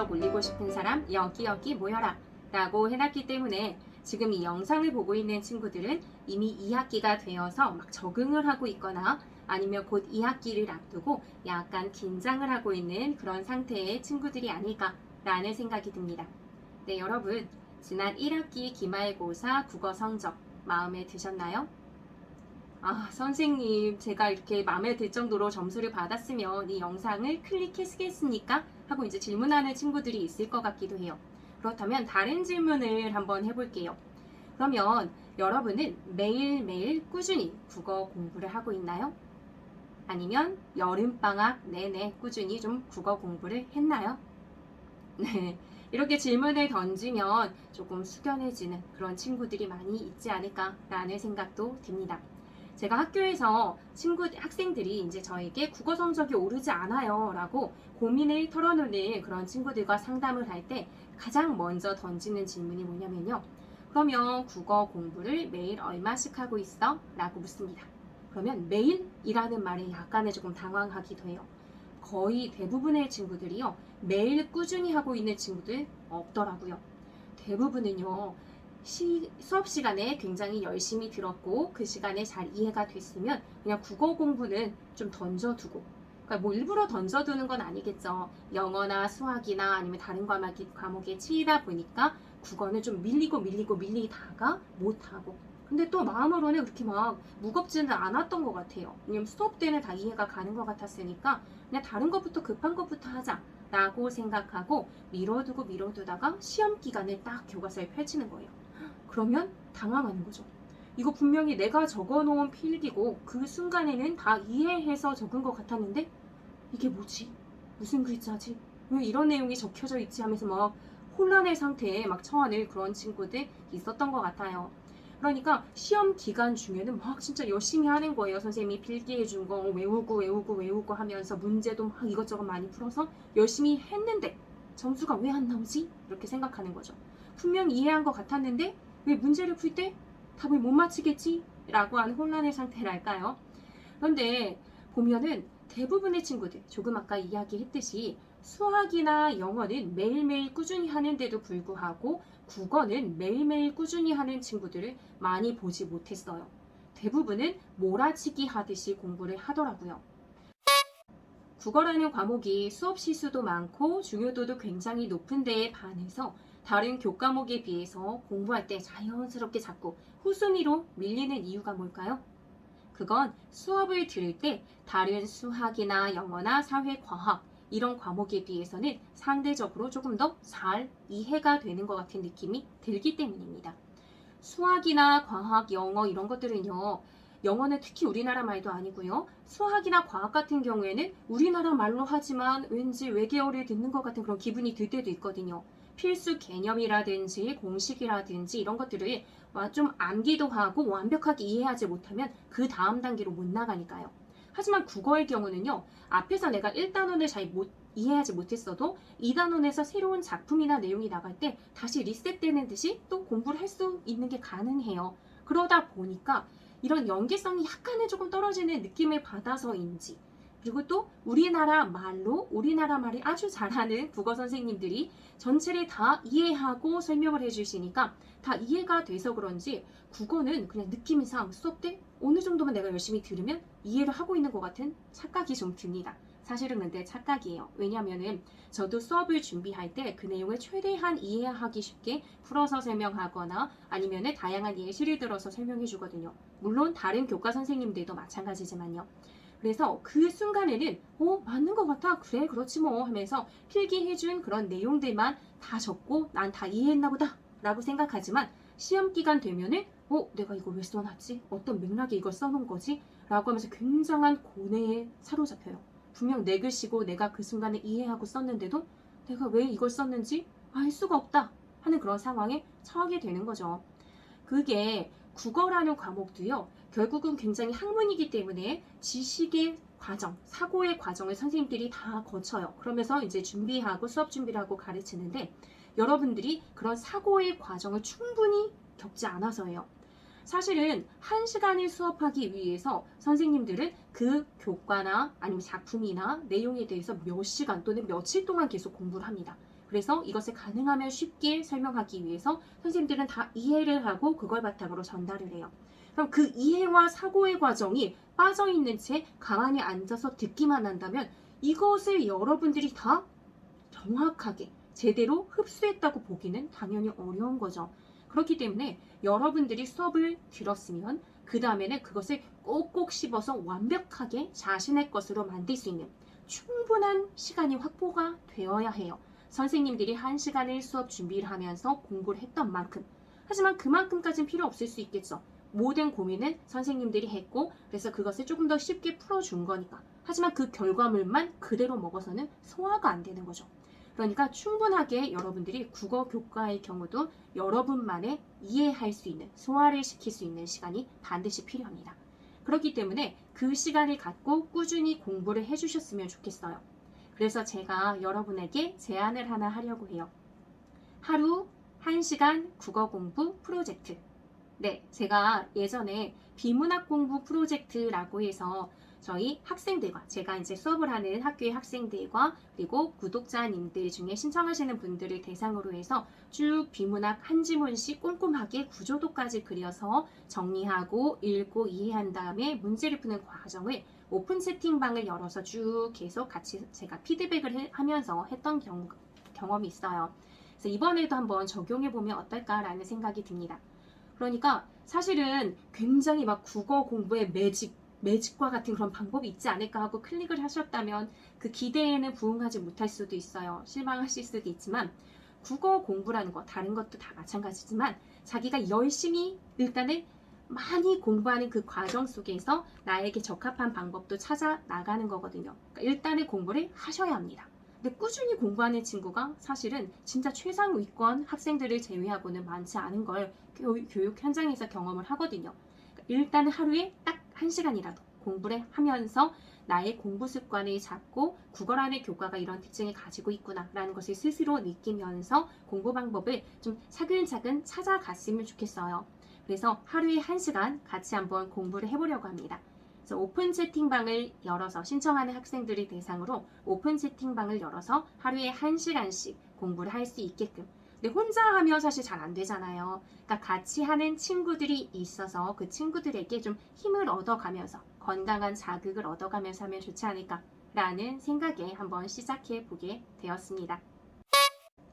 실력 올리고 싶은 사람 여기 모여라 라고 해놨기 때문에 지금 이 영상을 보고 있는 친구들은 이미 2학기가 되어서 막 적응을 하고 있거나 아니면 곧 2학기를 앞두고 약간 긴장을 하고 있는 그런 상태의 친구들이 아닐까라는 생각이 듭니다. 네, 여러분, 지난 1학기 기말고사 국어 성적 마음에 드셨나요? 아, 선생님, 제가 이렇게 마음에 들 정도로 점수를 받았으면 이 영상을 클릭했겠습니까? 하고 이제 질문하는 친구들이 있을 것 같기도 해요. 그렇다면 다른 질문을 한번 해볼게요. 그러면 여러분은 매일매일 꾸준히 국어 공부를 하고 있나요? 아니면 여름방학 내내 꾸준히 좀 국어 공부를 했나요? 네, 이렇게 질문을 던지면 조금 숙연해지는 그런 친구들이 많이 있지 않을까라는 생각도 듭니다. 제가 학교에서 학생들이 이제 저에게 국어 성적이 오르지 않아요 라고 고민을 털어놓는 그런 친구들과 상담을 할 때 가장 먼저 던지는 질문이 뭐냐면요. 그러면 국어 공부를 매일 얼마씩 하고 있어? 라고 묻습니다. 그러면 매일이라는 말에 약간의 조금 당황하기도 해요. 거의 대부분의 친구들이요. 매일 꾸준히 하고 있는 친구들 없더라고요. 대부분은요. 수업 시간에 굉장히 열심히 들었고 그 시간에 잘 이해가 됐으면 그냥 국어 공부는 좀 던져두고, 그러니까 뭐 일부러 던져두는 건 아니겠죠. 영어나 수학이나 아니면 다른 과목에 치이다 보니까 국어는 좀 밀리다가 못하고, 근데 또 마음으로는 그렇게 막 무겁지는 않았던 것 같아요. 왜냐면 수업 때는 다 이해가 가는 것 같았으니까 그냥 다른 것부터 급한 것부터 하자 라고 생각하고 미뤄두다가 시험 기간에 딱 교과서에 펼치는 거예요. 그러면 당황하는 거죠. 이거 분명히 내가 적어놓은 필기고 그 순간에는 다 이해해서 적은 것 같았는데 이게 뭐지? 무슨 글자지? 왜 이런 내용이 적혀져 있지? 하면서 막 혼란의 상태에 막 처하는 그런 친구들 있었던 것 같아요. 그러니까 시험 기간 중에는 막 진짜 열심히 하는 거예요. 선생님이 필기해 준 거 외우고 하면서 문제도 막 이것저것 많이 풀어서 열심히 했는데 점수가 왜 안 나오지? 이렇게 생각하는 거죠. 분명 이해한 것 같았는데 왜 문제를 풀 때 답을 못 맞히겠지? 라고 하는 혼란의 상태랄까요? 그런데 보면은 대부분의 친구들, 조금 아까 이야기했듯이 수학이나 영어는 매일매일 꾸준히 하는데도 불구하고 국어는 매일매일 꾸준히 하는 친구들을 많이 보지 못했어요. 대부분은 몰아치기 하듯이 공부를 하더라고요. 국어라는 과목이 수업 시수도 많고 중요도도 굉장히 높은 데에 반해서 다른 교과목에 비해서 공부할 때 자연스럽게 자꾸 후순위로 밀리는 이유가 뭘까요? 그건 수업을 들을 때 다른 수학이나 영어나 사회, 과학 이런 과목에 비해서는 상대적으로 조금 더 잘 이해가 되는 것 같은 느낌이 들기 때문입니다. 수학이나 과학, 영어 이런 것들은요. 영어는 특히 우리나라 말도 아니고요. 수학이나 과학 같은 경우에는 우리나라 말로 하지만 왠지 외계어를 듣는 것 같은 그런 기분이 들 때도 있거든요. 필수 개념이라든지 공식이라든지 이런 것들을 좀 암기도 하고 완벽하게 이해하지 못하면 그 다음 단계로 못 나가니까요. 하지만 국어의 경우는요. 앞에서 내가 1단원을 잘 이해하지 못했어도 2단원에서 새로운 작품이나 내용이 나갈 때 다시 리셋되는 듯이 또 공부를 할 수 있는 게 가능해요. 그러다 보니까 이런 연계성이 약간은 조금 떨어지는 느낌을 받아서인지, 그리고 또 우리나라 말을 아주 잘하는 국어 선생님들이 전체를 다 이해하고 설명을 해주시니까 다 이해가 돼서 그런지 국어는 그냥 느낌상 수업 때 어느 정도만 내가 열심히 들으면 이해를 하고 있는 것 같은 착각이 좀 듭니다. 사실은 근데 착각이에요. 왜냐면은 저도 수업을 준비할 때 그 내용을 최대한 이해하기 쉽게 풀어서 설명하거나 아니면은 다양한 예시를 들어서 설명해 주거든요. 물론 다른 교과 선생님들도 마찬가지지만요. 그래서 그 순간에는 맞는 것 같아. 그래 그렇지 뭐 하면서 필기해준 그런 내용들만 다 적고 난 다 이해했나 보다 라고 생각하지만 시험 기간 되면은 내가 이거 왜 써놨지? 어떤 맥락에 이걸 써놓은 거지? 라고 하면서 굉장한 고뇌에 사로잡혀요. 분명 내 글씨고 내가 그 순간에 이해하고 썼는데도 내가 왜 이걸 썼는지 알 수가 없다 하는 그런 상황에 처하게 되는 거죠. 그게 국어라는 과목도요. 결국은 굉장히 학문이기 때문에 지식의 과정, 사고의 과정을 선생님들이 다 거쳐요. 그러면서 이제 수업 준비를 하고 가르치는데 여러분들이 그런 사고의 과정을 충분히 겪지 않아서예요. 사실은 1시간을 수업하기 위해서 선생님들은 그 교과나 아니면 작품이나 내용에 대해서 몇 시간 또는 며칠 동안 계속 공부를 합니다. 그래서 이것을 가능하면 쉽게 설명하기 위해서 선생님들은 다 이해를 하고 그걸 바탕으로 전달을 해요. 그럼 그 이해와 사고의 과정이 빠져있는 채 가만히 앉아서 듣기만 한다면 이것을 여러분들이 다 정확하게 제대로 흡수했다고 보기는 당연히 어려운 거죠. 그렇기 때문에 여러분들이 수업을 들었으면 그 다음에는 그것을 꼭꼭 씹어서 완벽하게 자신의 것으로 만들 수 있는 충분한 시간이 확보가 되어야 해요. 선생님들이 1시간을 수업 준비를 하면서 공부를 했던 만큼. 하지만 그만큼까지는 필요 없을 수 있겠죠. 모든 고민은 선생님들이 했고 그래서 그것을 조금 더 쉽게 풀어준 거니까. 하지만 그 결과물만 그대로 먹어서는 소화가 안 되는 거죠. 그러니까 충분하게 여러분들이 국어 교과의 경우도 여러분만의 이해할 수 있는, 소화를 시킬 수 있는 시간이 반드시 필요합니다. 그렇기 때문에 그 시간을 갖고 꾸준히 공부를 해주셨으면 좋겠어요. 그래서 제가 여러분에게 제안을 하나 하려고 해요. 하루 1시간 국어 공부 프로젝트. 네, 제가 예전에 비문학 공부 프로젝트라고 해서 저희 학생들과 제가 이제 수업을 하는 학교의 학생들과 그리고 구독자님들 중에 신청하시는 분들을 대상으로 해서 쭉 비문학 한 지문씩 꼼꼼하게 구조도까지 그려서 정리하고 읽고 이해한 다음에 문제를 푸는 과정을 오픈 채팅방을 열어서 쭉 계속 같이 제가 피드백을 하면서 했던 경험이 있어요. 그래서 이번에도 한번 적용해보면 어떨까라는 생각이 듭니다. 그러니까 사실은 굉장히 막 국어 공부의 매직과 같은 그런 방법이 있지 않을까 하고 클릭을 하셨다면 그 기대에는 부응하지 못할 수도 있어요. 실망하실 수도 있지만 국어 공부라는 거 다른 것도 다 마찬가지지만 자기가 열심히 일단은 많이 공부하는 그 과정 속에서 나에게 적합한 방법도 찾아 나가는 거거든요. 그러니까 일단은 공부를 하셔야 합니다. 근데 꾸준히 공부하는 친구가 사실은 진짜 최상위권 학생들을 제외하고는 많지 않은 걸 교육 현장에서 경험을 하거든요. 그러니까 일단 하루에 딱 1시간이라도 공부를 하면서 나의 공부 습관을 잡고 국어라는 교과가 이런 특징을 가지고 있구나라는 것을 스스로 느끼면서 공부 방법을 좀 차근차근 찾아갔으면 좋겠어요. 그래서 하루에 1시간 같이 한번 공부를 해보려고 합니다. 오픈 채팅방을 열어서 신청하는 학생들을 대상으로 오픈 채팅방을 열어서 하루에 1시간씩 공부를 할 수 있게끔. 근데 혼자 하면 사실 잘 안 되잖아요. 그러니까 같이 하는 친구들이 있어서 그 친구들에게 좀 힘을 얻어가면서 건강한 자극을 얻어가면서 하면 좋지 않을까라는 생각에 한번 시작해 보게 되었습니다.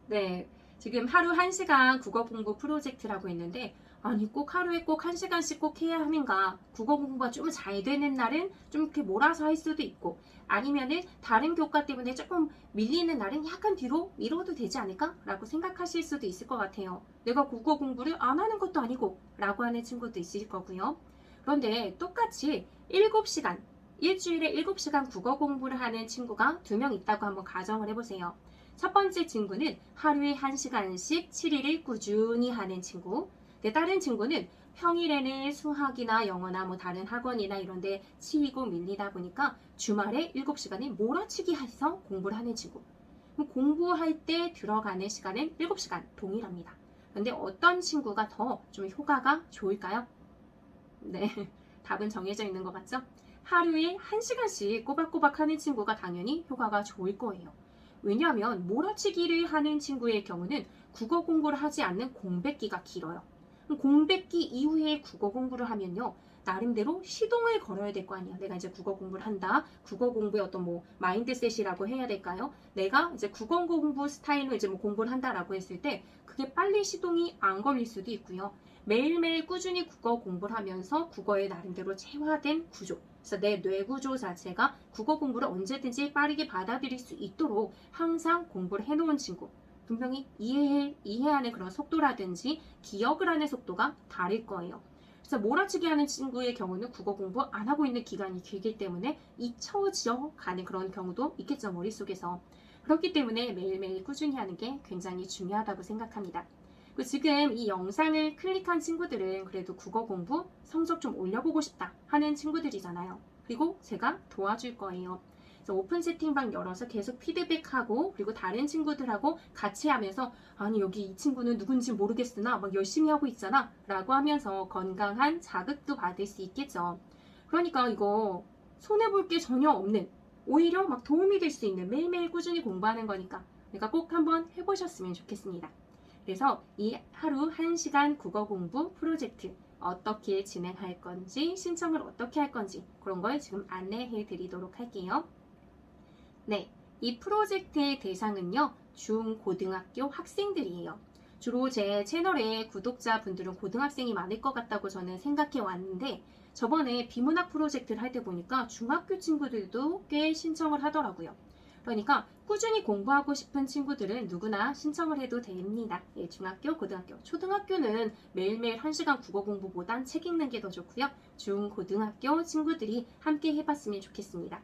네, 지금 하루 1시간 국어 공부 프로젝트라고 했는데 아니 꼭 하루에 꼭 1시간씩 꼭 해야 하는가? 국어 공부가 좀 잘 되는 날은 좀 이렇게 몰아서 할 수도 있고 아니면은 다른 교과 때문에 조금 밀리는 날은 약간 뒤로 미뤄도 되지 않을까? 라고 생각하실 수도 있을 것 같아요. 내가 국어 공부를 안 하는 것도 아니고 라고 하는 친구도 있을 거고요. 그런데 똑같이 7시간, 일주일에 7시간 국어 공부를 하는 친구가 2명 있다고 한번 가정을 해보세요. 첫 번째 친구는 하루에 1시간씩 7일을 꾸준히 하는 친구. 다른 친구는 평일에는 수학이나 영어나 뭐 다른 학원이나 이런 데 치이고 밀리다 보니까 주말에 7시간을 몰아치기 해서 공부를 하는 친구. 공부할 때 들어가는 시간은 7시간 동일합니다. 그런데 어떤 친구가 더 좀 효과가 좋을까요? 네, 답은 정해져 있는 것 같죠? 하루에 1시간씩 꼬박꼬박 하는 친구가 당연히 효과가 좋을 거예요. 왜냐하면 몰아치기를 하는 친구의 경우는 국어 공부를 하지 않는 공백기가 길어요. 공백기 이후에 국어 공부를 하면요. 나름대로 시동을 걸어야 될 거 아니야. 내가 이제 국어 공부를 한다. 국어 공부의 어떤 뭐 마인드셋이라고 해야 될까요? 내가 이제 국어 공부 스타일로 이제 뭐 공부를 한다라고 했을 때 그게 빨리 시동이 안 걸릴 수도 있고요. 매일매일 꾸준히 국어 공부를 하면서 국어의 나름대로 체화된 구조. 그래서 내 뇌 구조 자체가 국어 공부를 언제든지 빠르게 받아들일 수 있도록 항상 공부를 해놓은 친구. 분명히 이해하는 그런 속도라든지 기억을 하는 속도가 다를 거예요. 그래서 몰아치기 하는 친구의 경우는 국어 공부 안 하고 있는 기간이 길기 때문에 잊혀져 가는 그런 경우도 있겠죠, 머릿속에서. 그렇기 때문에 매일매일 꾸준히 하는 게 굉장히 중요하다고 생각합니다. 지금 이 영상을 클릭한 친구들은 그래도 국어 공부 성적 좀 올려보고 싶다 하는 친구들이잖아요. 그리고 제가 도와줄 거예요. 그래서 오픈 채팅방 열어서 계속 피드백하고 그리고 다른 친구들하고 같이 하면서 아니 여기 이 친구는 누군지 모르겠으나 막 열심히 하고 있잖아 라고 하면서 건강한 자극도 받을 수 있겠죠. 그러니까 이거 손해볼 게 전혀 없는 오히려 막 도움이 될 수 있는 매일매일 꾸준히 공부하는 거니까 그러니까 꼭 한번 해보셨으면 좋겠습니다. 그래서 이 하루 1시간 국어 공부 프로젝트 어떻게 진행할 건지, 신청을 어떻게 할 건지 그런 걸 지금 안내해 드리도록 할게요. 네, 이 프로젝트의 대상은요, 중고등학교 학생들이에요. 주로 제 채널에 구독자분들은 고등학생이 많을 것 같다고 저는 생각해 왔는데, 저번에 비문학 프로젝트를 할 때 보니까 중학교 친구들도 꽤 신청을 하더라고요. 그러니까 꾸준히 공부하고 싶은 친구들은 누구나 신청을 해도 됩니다. 예, 중학교, 고등학교, 초등학교는 매일매일 1시간 국어 공부보단 책 읽는 게 더 좋고요. 중고등학교 친구들이 함께 해봤으면 좋겠습니다.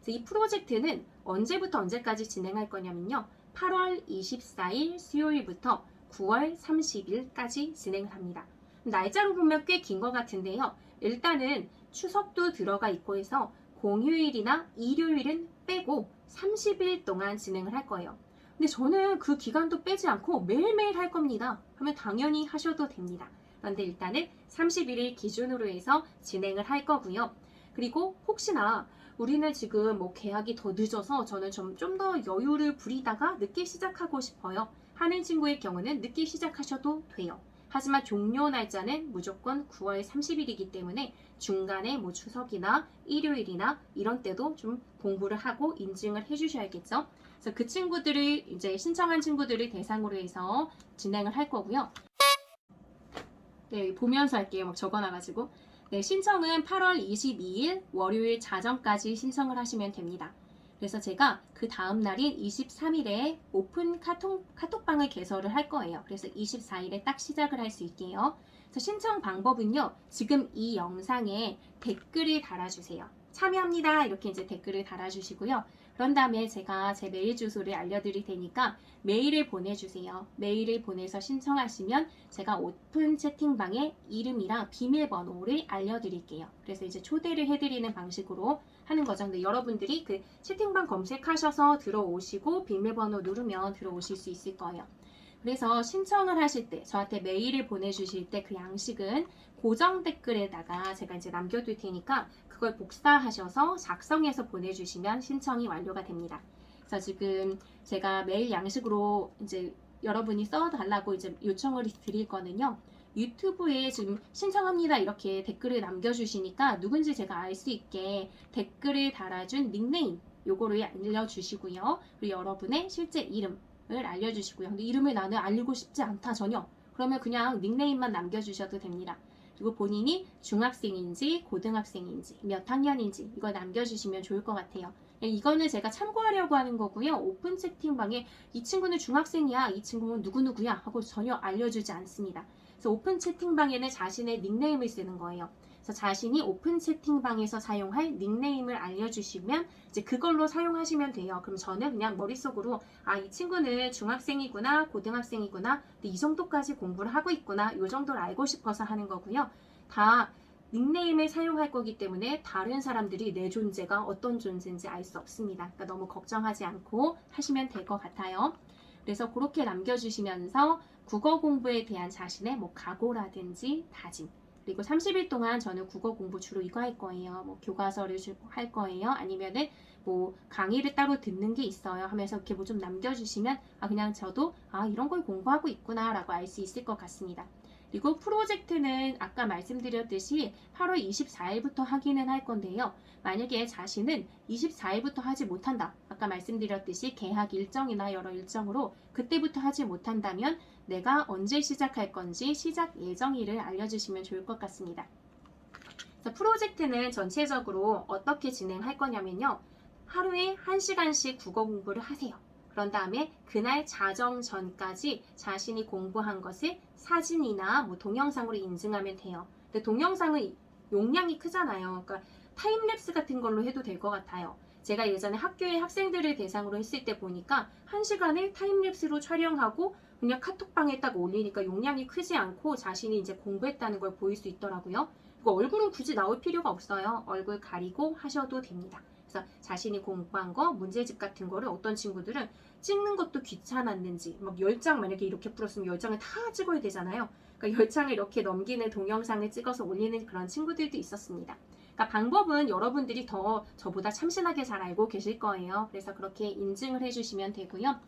이 프로젝트는 언제부터 언제까지 진행할 거냐면요. 8월 24일 수요일부터 9월 30일까지 진행을 합니다. 날짜로 보면 꽤 긴 것 같은데요. 일단은 추석도 들어가 있고 해서 공휴일이나 일요일은 빼고 30일 동안 진행을 할 거예요. 근데 저는 그 기간도 빼지 않고 매일매일 할 겁니다. 하면 당연히 하셔도 됩니다. 그런데 일단은 31일 기준으로 해서 진행을 할 거고요. 그리고 혹시나 우리는 지금 뭐 계약이 더 늦어서 저는 좀 더 여유를 부리다가 늦게 시작하고 싶어요. 하는 친구의 경우는 늦게 시작하셔도 돼요. 하지만 종료 날짜는 무조건 9월 30일이기 때문에 중간에 뭐 추석이나 일요일이나 이런 때도 좀 공부를 하고 인증을 해주셔야겠죠. 그래서 그 친구들을 이제 신청한 친구들을 대상으로 해서 진행을 할 거고요. 네, 보면서 할게요. 막 적어놔가지고. 네, 신청은 8월 22일 월요일 자정까지 신청을 하시면 됩니다. 그래서 제가 그 다음 날인 23일에 오픈 카톡방을 개설을 할 거예요. 그래서 24일에 딱 시작을 할 수 있게요. 그래서 신청 방법은요. 지금 이 영상에 댓글을 달아주세요. 참여합니다. 이렇게 이제 댓글을 달아주시고요. 그런 다음에 제가 제 메일 주소를 알려드릴 테니까 메일을 보내주세요. 메일을 보내서 신청하시면 제가 오픈 채팅방에 이름이랑 비밀번호를 알려드릴게요. 그래서 이제 초대를 해드리는 방식으로 하는 거죠. 근데 여러분들이 그 채팅방 검색하셔서 들어오시고 비밀번호 누르면 들어오실 수 있을 거예요. 그래서 신청을 하실 때 저한테 메일을 보내주실 때 그 양식은 고정 댓글에다가 제가 이제 남겨둘 테니까 그걸 복사하셔서 작성해서 보내주시면 신청이 완료가 됩니다. 그래서 지금 제가 메일 양식으로 이제 여러분이 써달라고 이제 요청을 드릴 거는요. 유튜브에 지금 신청합니다 이렇게 댓글을 남겨주시니까 누군지 제가 알 수 있게 댓글을 달아준 닉네임 요거를 알려주시고요. 그리고 여러분의 실제 이름을 알려주시고요. 근데 이름을 나는 알리고 싶지 않다 전혀. 그러면 그냥 닉네임만 남겨주셔도 됩니다. 그리고 본인이 중학생인지 고등학생인지 몇 학년인지 이걸 남겨주시면 좋을 것 같아요. 이거는 제가 참고하려고 하는 거고요. 오픈 채팅방에 이 친구는 중학생이야, 이 친구는 누구누구야 하고 전혀 알려주지 않습니다. 그래서 오픈 채팅방에는 자신의 닉네임을 쓰는 거예요. 그래서 자신이 오픈 채팅방에서 사용할 닉네임을 알려주시면 이제 그걸로 사용하시면 돼요. 그럼 저는 그냥 머릿속으로 이 친구는 중학생이구나, 고등학생이구나, 근데 이 정도까지 공부를 하고 있구나, 이 정도를 알고 싶어서 하는 거고요. 다 닉네임을 사용할 거기 때문에 다른 사람들이 내 존재가 어떤 존재인지 알 수 없습니다. 그러니까 너무 걱정하지 않고 하시면 될 것 같아요. 그래서 그렇게 남겨주시면서 국어 공부에 대한 자신의 뭐 각오라든지 다짐, 그리고 30일 동안 저는 국어 공부 주로 이거 할 거예요. 뭐 교과서를 할 거예요. 아니면은 뭐 강의를 따로 듣는 게 있어요 하면서 이렇게 뭐 좀 남겨주시면 그냥 저도 이런 걸 공부하고 있구나 라고 알 수 있을 것 같습니다. 그리고 프로젝트는 아까 말씀드렸듯이 8월 24일부터 하기는 할 건데요. 만약에 자신은 24일부터 하지 못한다. 아까 말씀드렸듯이 계약 일정이나 여러 일정으로 그때부터 하지 못한다면 내가 언제 시작할 건지 시작 예정일을 알려주시면 좋을 것 같습니다. 그래서 프로젝트는 전체적으로 어떻게 진행할 거냐면요. 하루에 1시간씩 국어 공부를 하세요. 그런 다음에 그날 자정 전까지 자신이 공부한 것을 사진이나 뭐 동영상으로 인증하면 돼요. 근데 동영상은 용량이 크잖아요. 그러니까 타임랩스 같은 걸로 해도 될 것 같아요. 제가 예전에 학교의 학생들을 대상으로 했을 때 보니까 1시간을 타임랩스로 촬영하고 그냥 카톡방에 딱 올리니까 용량이 크지 않고 자신이 이제 공부했다는 걸 보일 수 있더라고요. 그리고 얼굴은 굳이 나올 필요가 없어요. 얼굴 가리고 하셔도 됩니다. 그래서 자신이 공부한 거, 문제집 같은 거를 어떤 친구들은 찍는 것도 귀찮았는지 막 10장 만약에 이렇게 풀었으면 10장을 다 찍어야 되잖아요. 그러니까 10장을 이렇게 넘기는 동영상을 찍어서 올리는 그런 친구들도 있었습니다. 그러니까 방법은 여러분들이 더 저보다 참신하게 잘 알고 계실 거예요. 그래서 그렇게 인증을 해주시면 되고요.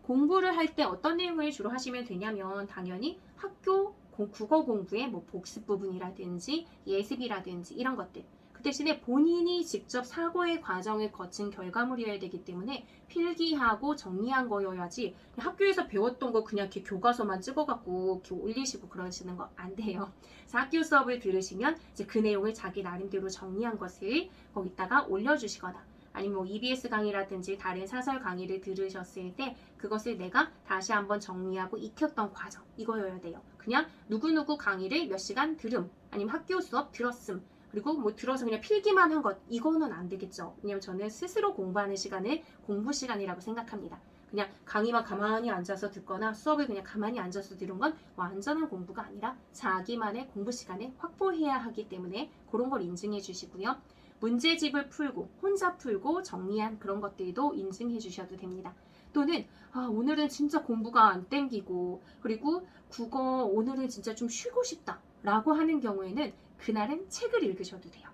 공부를 할 때 어떤 내용을 주로 하시면 되냐면 당연히 학교 국어 공부의 뭐 복습 부분이라든지 예습이라든지 이런 것들. 그 대신에 본인이 직접 사고의 과정을 거친 결과물이어야 되기 때문에 필기하고 정리한 거여야지 학교에서 배웠던 거 그냥 이렇게 교과서만 찍어갖고 이렇게 올리시고 그러시는 거 안 돼요. 그래서 학교 수업을 들으시면 이제 그 내용을 자기 나름대로 정리한 것을 거기다가 올려주시거나 아니면 뭐 EBS 강의라든지 다른 사설 강의를 들으셨을 때 그것을 내가 다시 한번 정리하고 익혔던 과정 이거여야 돼요. 그냥 누구누구 강의를 몇 시간 들음 아니면 학교 수업 들었음 그리고 뭐 들어서 그냥 필기만 한 것 이거는 안 되겠죠. 왜냐면 저는 스스로 공부하는 시간을 공부 시간이라고 생각합니다. 그냥 강의만 가만히 앉아서 듣거나 수업을 그냥 가만히 앉아서 들은 건 완전한 공부가 아니라 자기만의 공부 시간을 확보해야 하기 때문에 그런 걸 인증해 주시고요. 문제집을 풀고 혼자 풀고 정리한 그런 것들도 인증해 주셔도 됩니다. 또는 오늘은 진짜 공부가 안 땡기고 그리고 국어 오늘은 진짜 좀 쉬고 싶다 라고 하는 경우에는 그날은 책을 읽으셔도 돼요.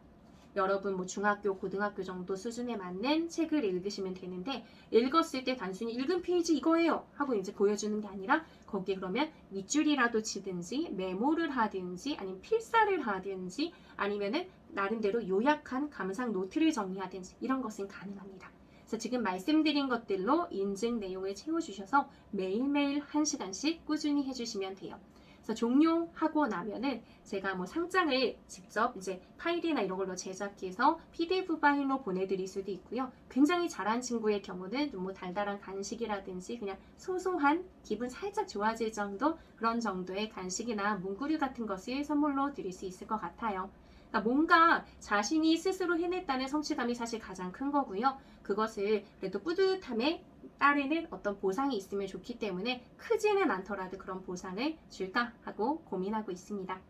여러분 뭐 중학교, 고등학교 정도 수준에 맞는 책을 읽으시면 되는데 읽었을 때 단순히 읽은 페이지 이거예요 하고 이제 보여주는 게 아니라 거기에 그러면 밑줄이라도 치든지 메모를 하든지 아니면 필사를 하든지 아니면은 나름대로 요약한 감상 노트를 정리하든지 이런 것은 가능합니다. 그래서 지금 말씀드린 것들로 인증 내용을 채워주셔서 매일매일 1시간씩 꾸준히 해주시면 돼요. 그래서 종료하고 나면은 제가 뭐 상장을 직접 이제 파일이나 이런 걸로 제작해서 PDF 파일로 보내드릴 수도 있고요. 굉장히 잘한 친구의 경우는 좀 뭐 달달한 간식이라든지 그냥 소소한 기분 살짝 좋아질 정도 그런 정도의 간식이나 문구류 같은 것을 선물로 드릴 수 있을 것 같아요. 그러니까 뭔가 자신이 스스로 해냈다는 성취감이 사실 가장 큰 거고요. 그것을 그래도 뿌듯함에 따르는 어떤 보상이 있으면 좋기 때문에 크지는 않더라도 그런 보상을 줄까 하고 고민하고 있습니다.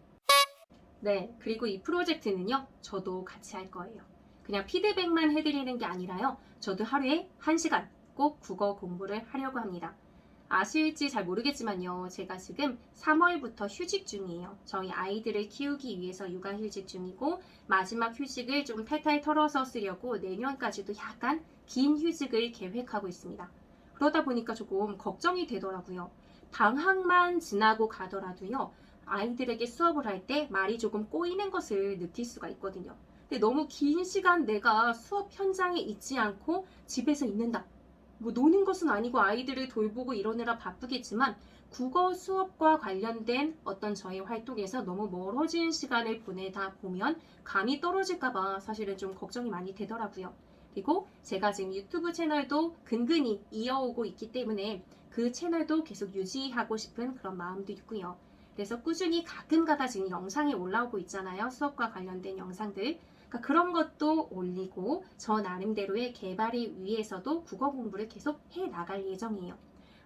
네, 그리고 이 프로젝트는요, 저도 같이 할 거예요. 그냥 피드백만 해드리는 게 아니라요, 저도 하루에 1시간 꼭 국어 공부를 하려고 합니다. 아실지 잘 모르겠지만요, 제가 지금 3월부터 휴직 중이에요. 저희 아이들을 키우기 위해서 육아휴직 중이고 마지막 휴직을 좀 탈탈 털어서 쓰려고 내년까지도 약간 긴 휴직을 계획하고 있습니다. 그러다 보니까 조금 걱정이 되더라고요. 방학만 지나고 가더라도요, 아이들에게 수업을 할 때 말이 조금 꼬이는 것을 느낄 수가 있거든요. 근데 너무 긴 시간 내가 수업 현장에 있지 않고 집에서 있는다. 뭐 노는 것은 아니고 아이들을 돌보고 이러느라 바쁘겠지만 국어 수업과 관련된 어떤 저희 활동에서 너무 멀어진 시간을 보내다 보면 감이 떨어질까봐 사실은 좀 걱정이 많이 되더라고요. 그리고 제가 지금 유튜브 채널도 근근히 이어오고 있기 때문에 그 채널도 계속 유지하고 싶은 그런 마음도 있고요. 그래서 꾸준히 가끔가다 지금 영상이 올라오고 있잖아요. 수업과 관련된 영상들. 그러니까 그런 것도 올리고 저 나름대로의 개발을 위해서도 국어 공부를 계속 해 나갈 예정이에요.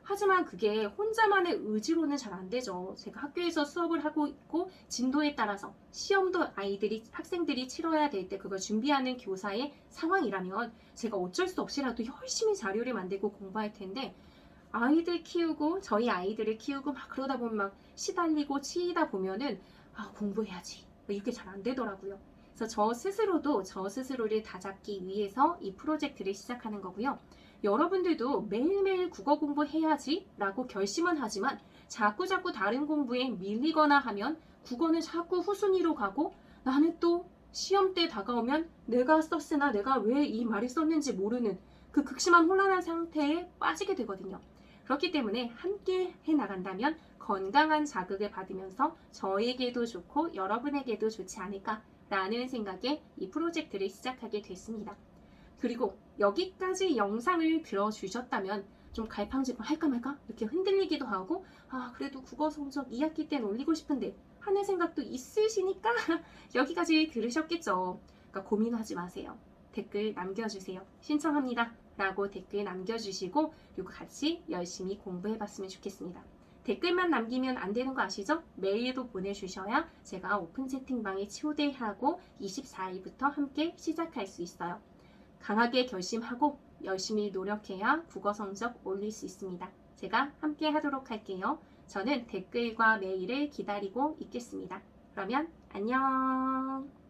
하지만 그게 혼자만의 의지로는 잘 안 되죠. 제가 학교에서 수업을 하고 있고 진도에 따라서 시험도 학생들이 치러야 될 때 그걸 준비하는 교사의 상황이라면 제가 어쩔 수 없이라도 열심히 자료를 만들고 공부할 텐데 아이들 키우고 저희 아이들을 키우고 막 그러다 보면 막 시달리고 치이다 보면은 공부해야지 이렇게 잘 안 되더라고요. 그래서 저 스스로도 저 스스로를 다잡기 위해서 이 프로젝트를 시작하는 거고요. 여러분들도 매일매일 국어 공부해야지 라고 결심은 하지만 자꾸자꾸 다른 공부에 밀리거나 하면 국어는 자꾸 후순위로 가고 나는 또 시험 때 다가오면 내가 썼으나 내가 왜 이 말을 썼는지 모르는 그 극심한 혼란한 상태에 빠지게 되거든요. 그렇기 때문에 함께 해나간다면 건강한 자극을 받으면서 저에게도 좋고 여러분에게도 좋지 않을까라는 생각에 이 프로젝트를 시작하게 됐습니다. 그리고 여기까지 영상을 들어주셨다면 좀 갈팡질팡 할까 말까 이렇게 흔들리기도 하고 그래도 국어 성적 2학기 때는 올리고 싶은데 하는 생각도 있으시니까 여기까지 들으셨겠죠. 그러니까 고민하지 마세요. 댓글 남겨주세요. 신청합니다 라고 댓글 남겨주시고 그리고 같이 열심히 공부해봤으면 좋겠습니다. 댓글만 남기면 안 되는 거 아시죠? 메일도 보내주셔야 제가 오픈 채팅방에 초대하고 24일부터 함께 시작할 수 있어요. 강하게 결심하고 열심히 노력해야 국어 성적 올릴 수 있습니다. 제가 함께 하도록 할게요. 저는 댓글과 메일을 기다리고 있겠습니다. 그러면 안녕.